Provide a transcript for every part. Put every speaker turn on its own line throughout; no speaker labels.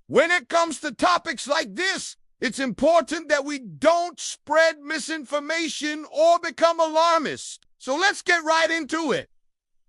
When it comes to topics like this, it's important that we don't spread misinformation or become alarmists. So let's get right into it.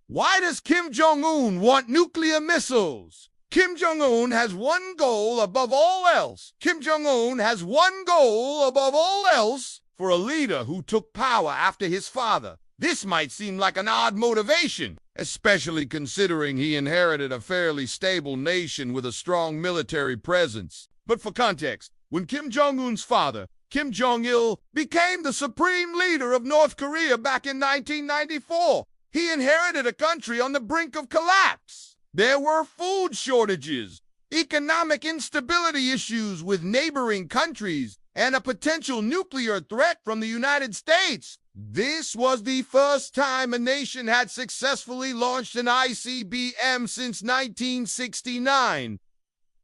Why does Kim Jong-un want nuclear missiles? Kim Jong-un has one goal above all else. Kim Jong-un has one goal above all else for a leader who took power after his father. This might seem like an odd motivation, especially considering he inherited a fairly stable nation with a strong military presence. But for context, when Kim Jong-un's father, Kim Jong-il, became the supreme leader of North Korea back in 1994, he inherited a country on the brink of collapse. There were food shortages, economic instability issues with neighboring countries, and a potential nuclear threat from the United States. This was the first time a nation had successfully launched an ICBM since 1969.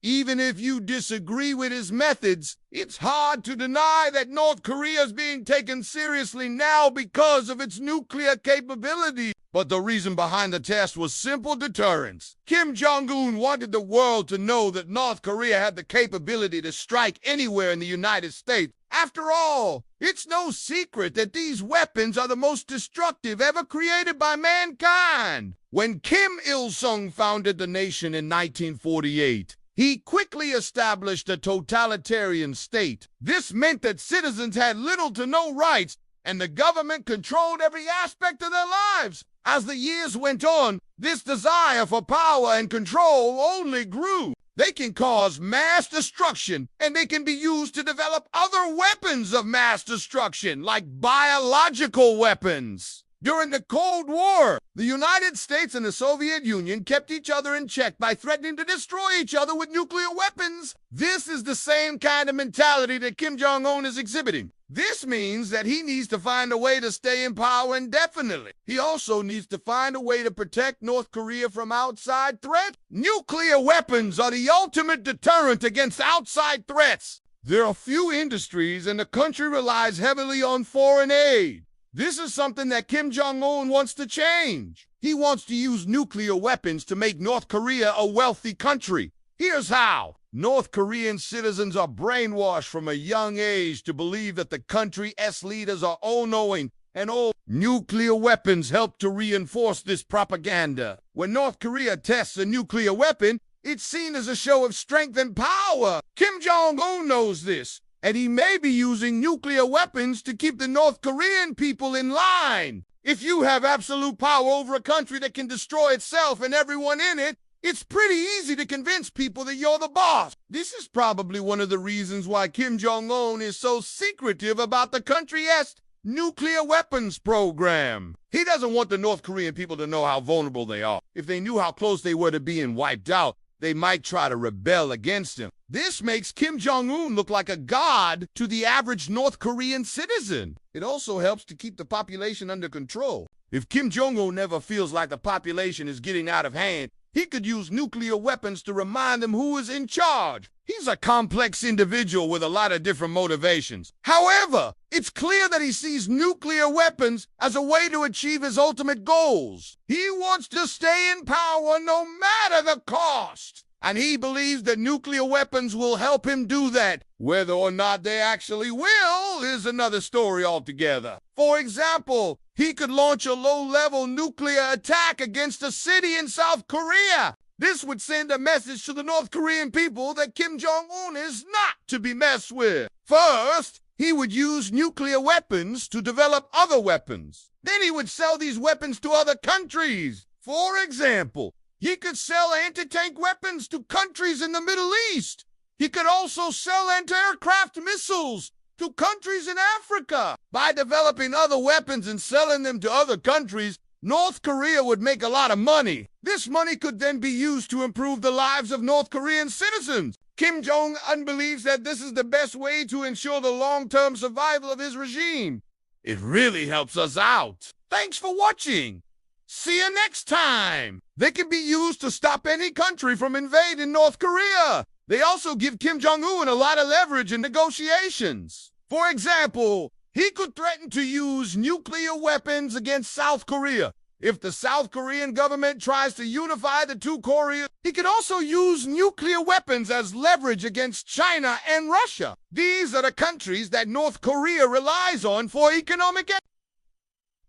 Even if you disagree with his methods, it's hard to deny that North Korea is being taken seriously now because of its nuclear capability. But the reason behind the test was simple deterrence. Kim Jong-un wanted the world to know that North Korea had the capability to strike anywhere in the United States. After all, it's no secret that these weapons are the most destructive ever created by mankind. When Kim Il-sung founded the nation in 1948, he quickly established a totalitarian state. This meant that citizens had little to no rights, and the government controlled every aspect of their lives. As the years went on, this desire for power and control only grew. They can cause mass destruction, and they can be used to develop other weapons of mass destruction, like biological weapons. During the Cold War, the United States and the Soviet Union kept each other in check by threatening to destroy each other with nuclear weapons. This is the same kind of mentality that Kim Jong-un is exhibiting. This means that he needs to find a way to stay in power indefinitely. He also needs to find a way to protect North Korea from outside threats. Nuclear weapons are the ultimate deterrent against outside threats. There are few industries, and the country relies heavily on foreign aid. This is something that Kim Jong-un wants to change. He wants to use nuclear weapons to make North Korea a wealthy country. Here's how. North Korean citizens are brainwashed from a young age to believe that the country's leaders are all-knowing and all. Nuclear weapons help to reinforce this propaganda. When North Korea tests a nuclear weapon, it's seen as a show of strength and power. Kim Jong-un knows this, and he may be using nuclear weapons to keep the North Korean people in line. If you have absolute power over a country that can destroy itself and everyone in it, it's pretty easy to convince people that you're the boss. This is probably one of the reasons why Kim Jong-un is so secretive about the country's nuclear weapons program. He doesn't want the North Korean people to know how vulnerable they are. If they knew how close they were to being wiped out, they might try to rebel against him. This makes Kim Jong-un look like a god to the average North Korean citizen. It also helps to keep the population under control. If Kim Jong-un never feels like the population is getting out of hand, he could use nuclear weapons to remind them who is in charge. He's a complex individual with a lot of different motivations. However, it's clear that he sees nuclear weapons as a way to achieve his ultimate goals. He wants to stay in power no matter the cost. And he believes that nuclear weapons will help him do that. Whether or not they actually will is another story altogether. For example, he could launch a low-level nuclear attack against a city in South Korea. This would send a message to the North Korean people that Kim Jong-un is not to be messed with. First, he would use nuclear weapons to develop other weapons. Then he would sell these weapons to other countries. For example, he could sell anti-tank weapons to countries in the Middle East. He could also sell anti-aircraft missiles to countries in Africa. By developing other weapons and selling them to other countries, North Korea would make a lot of money. This money could then be used to improve the lives of North Korean citizens. Kim Jong-un believes that this is the best way to ensure the long-term survival of his regime. It really helps us out. Thanks for watching. See you next time. They can be used to stop any country from invading North Korea. They also give Kim Jong-un a lot of leverage in negotiations. For example, he could threaten to use nuclear weapons against South Korea. If the South Korean government tries to unify the two Koreas, he could also use nuclear weapons as leverage against China and Russia. These are the countries that North Korea relies on for economic.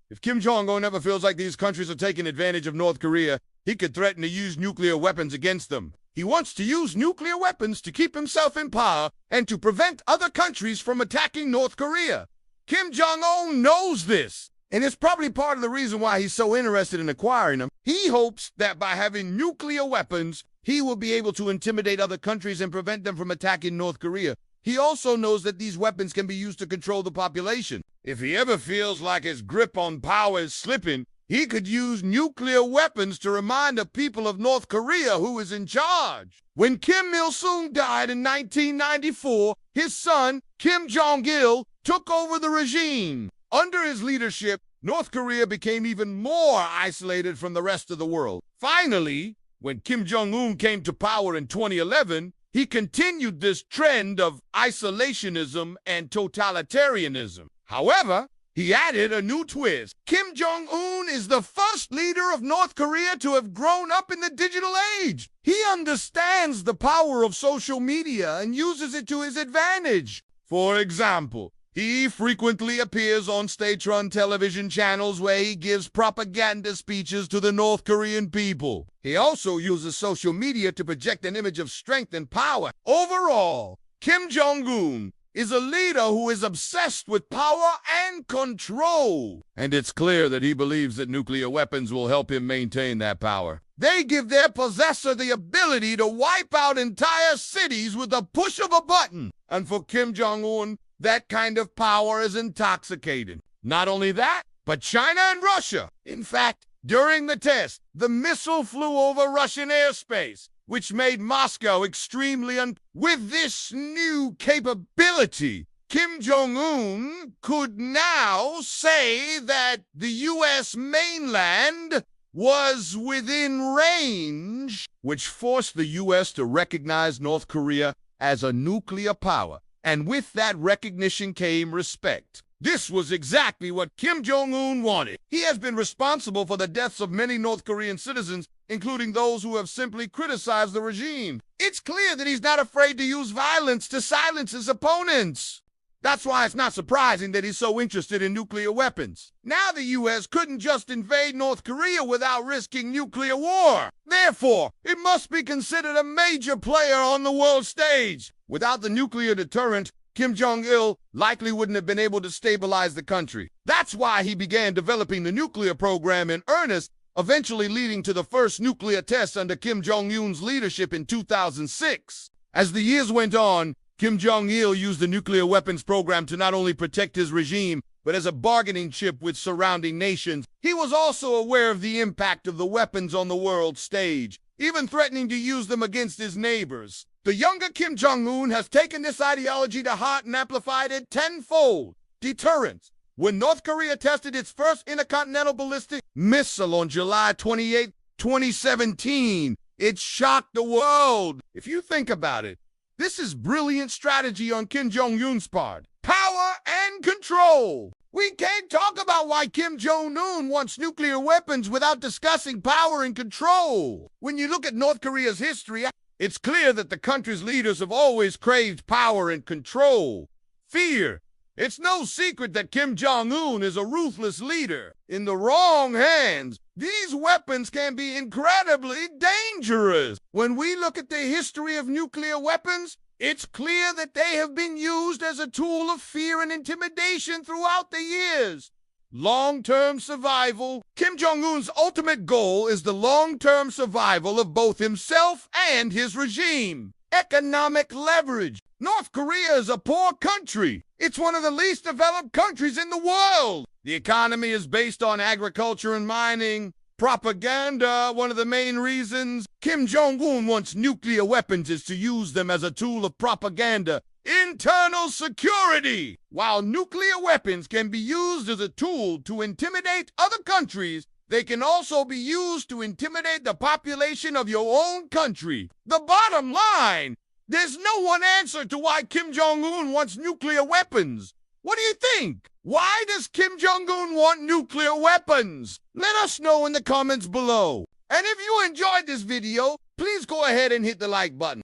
If Kim Jong-un ever feels like these countries are taking advantage of North Korea, he could threaten to use nuclear weapons against them. He wants to use nuclear weapons to keep himself in power and to prevent other countries from attacking North Korea. Kim Jong-un knows this, and it's probably part of the reason why he's so interested in acquiring them. He hopes that by having nuclear weapons, he will be able to intimidate other countries and prevent them from attacking North Korea. He also knows that these weapons can be used to control the population. If he ever feels like his grip on power is slipping, he could use nuclear weapons to remind the people of North Korea who is in charge. When Kim Il-sung died in 1994, his son, Kim Jong-il, took over the regime. Under his leadership, North Korea became even more isolated from the rest of the world. Finally, when Kim Jong-un came to power in 2011, he continued this trend of isolationism and totalitarianism. However, he added a new twist. Kim Jong-un is the first leader of North Korea to have grown up in the digital age. He understands the power of social media and uses it to his advantage. For example, he frequently appears on state-run television channels where he gives propaganda speeches to the North Korean people. He also uses social media to project an image of strength and power. Overall, Kim Jong-un is a leader who is obsessed with power and control. And it's clear that he believes that nuclear weapons will help him maintain that power. They give their possessor the ability to wipe out entire cities with a push of a button. And for Kim Jong-un, that kind of power is intoxicating. Not only that, but China and Russia. In fact, during the test, the missile flew over Russian airspace, which made Moscow extremely With this new capability, Kim Jong-un could now say that the U.S. mainland was within range, which forced the U.S. to recognize North Korea as a nuclear power. And with that recognition came respect. This was exactly what Kim Jong-un wanted. He has been responsible for the deaths of many North Korean citizens, including those who have simply criticized the regime. It's clear that he's not afraid to use violence to silence his opponents. That's why it's not surprising that he's so interested in nuclear weapons. Now the U.S. couldn't just invade North Korea without risking nuclear war. Therefore, it must be considered a major player on the world stage. Without the nuclear deterrent, Kim Jong-il likely wouldn't have been able to stabilize the country. That's why he began developing the nuclear program in earnest, eventually leading to the first nuclear tests under Kim Jong-un's leadership in 2006. As the years went on, Kim Jong-il used the nuclear weapons program to not only protect his regime, but as a bargaining chip with surrounding nations. He was also aware of the impact of the weapons on the world stage, even threatening to use them against his neighbors. The younger Kim Jong-un has taken this ideology to heart and amplified it tenfold. Deterrence. When North Korea tested its first intercontinental ballistic missile on July 28, 2017, it shocked the world. If you think about it, this is brilliant strategy on Kim Jong-un's part. Power and control. We can't talk about why Kim Jong-un wants nuclear weapons without discussing power and control. When you look at North Korea's history, it's clear that the country's leaders have always craved power and control. Fear. It's no secret that Kim Jong-un is a ruthless leader. In the wrong hands, these weapons can be incredibly dangerous. When we look at the history of nuclear weapons, it's clear that they have been used as a tool of fear and intimidation throughout the years. Long-term survival. Kim Jong-un's ultimate goal is the long-term survival of both himself and his regime. Economic leverage. North Korea is a poor country. It's one of the least developed countries in the world. The economy is based on agriculture and mining. Propaganda, one of the main reasons Kim Jong-un wants nuclear weapons is to use them as a tool of propaganda. Internal security. While nuclear weapons can be used as a tool to intimidate other countries, they can also be used to intimidate the population of your own country. The bottom line, there's no one answer to why Kim Jong-un wants nuclear weapons. What do you think? Why does Kim Jong-un want nuclear weapons? Let us know in the comments below. And if you enjoyed this video, please go ahead and hit the like button.